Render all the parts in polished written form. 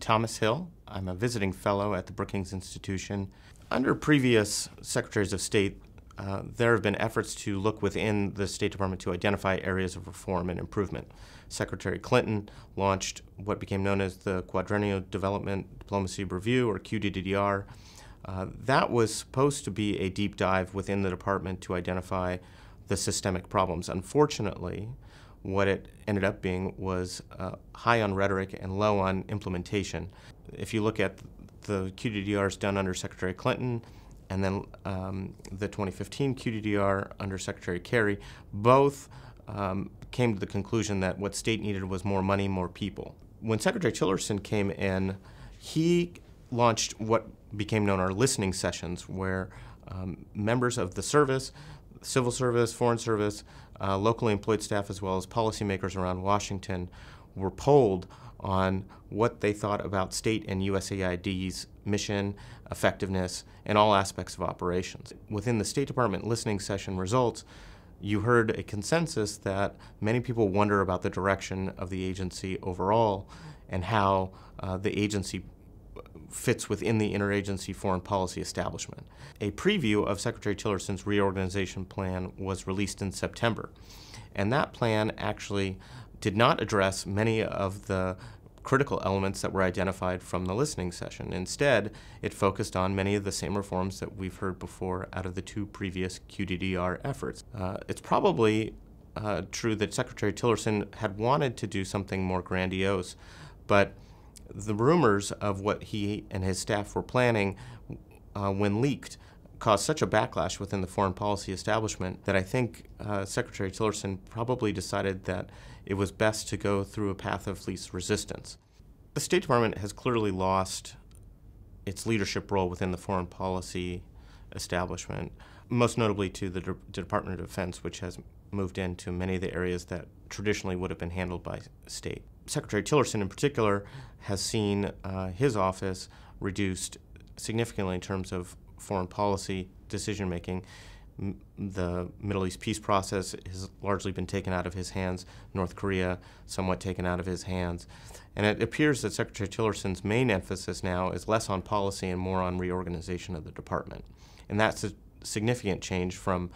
Thomas Hill. I'm a visiting fellow at the Brookings Institution. Under previous Secretaries of State, there have been efforts to look within the State Department to identify areas of reform and improvement. Secretary Clinton launched what became known as the Quadrennial Development Diplomacy Review, or QDDR. That was supposed to be a deep dive within the department to identify the systemic problems. Unfortunately, what it ended up being was high on rhetoric and low on implementation. If you look at the QDDRs done under Secretary Clinton and then the 2015 QDDR under Secretary Kerry, both came to the conclusion that what state needed was more money, more people. When Secretary Tillerson came in, he launched what became known as listening sessions, where members of the service, civil service, foreign service, locally employed staff, as well as policymakers around Washington, were polled on what they thought about state and USAID's mission, effectiveness, and all aspects of operations. Within the State Department listening session results, you heard a consensus that many people wonder about the direction of the agency overall and how the agency fits within the interagency foreign policy establishment. A preview of Secretary Tillerson's reorganization plan was released in September, and that plan actually did not address many of the critical elements that were identified from the listening session. Instead, it focused on many of the same reforms that we've heard before out of the two previous QDDR efforts. It's probably true that Secretary Tillerson had wanted to do something more grandiose, but the rumors of what he and his staff were planning when leaked caused such a backlash within the foreign policy establishment that I think Secretary Tillerson probably decided that it was best to go through a path of least resistance. The State Department has clearly lost its leadership role within the foreign policy establishment, most notably to the Department of Defense, which has moved into many of the areas that traditionally would have been handled by state. Secretary Tillerson in particular has seen his office reduced significantly in terms of foreign policy decision-making. The Middle East peace process has largely been taken out of his hands, North Korea somewhat taken out of his hands. And it appears that Secretary Tillerson's main emphasis now is less on policy and more on reorganization of the department. And that's a significant change from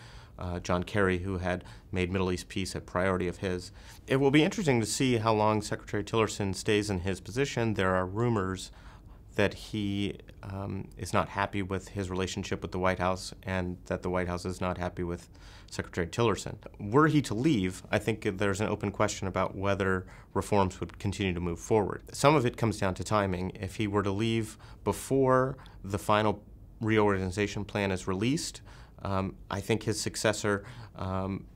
John Kerry, who had made Middle East peace a priority of his. It will be interesting to see how long Secretary Tillerson stays in his position. There are rumors that he is not happy with his relationship with the White House and that the White House is not happy with Secretary Tillerson. Were he to leave, I think there's an open question about whether reforms would continue to move forward. Some of it comes down to timing. If he were to leave before the final reorganization plan is released, I think his successor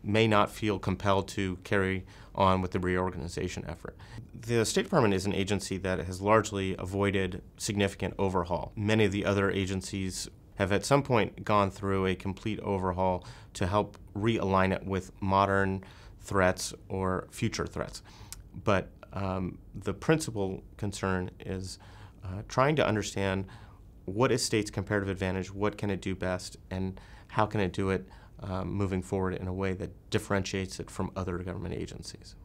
may not feel compelled to carry on with the reorganization effort. The State Department is an agency that has largely avoided significant overhaul. Many of the other agencies have at some point gone through a complete overhaul to help realign it with modern threats or future threats. But the principal concern is trying to understand what is state's comparative advantage, what can it do best, and how can it do it moving forward in a way that differentiates it from other government agencies.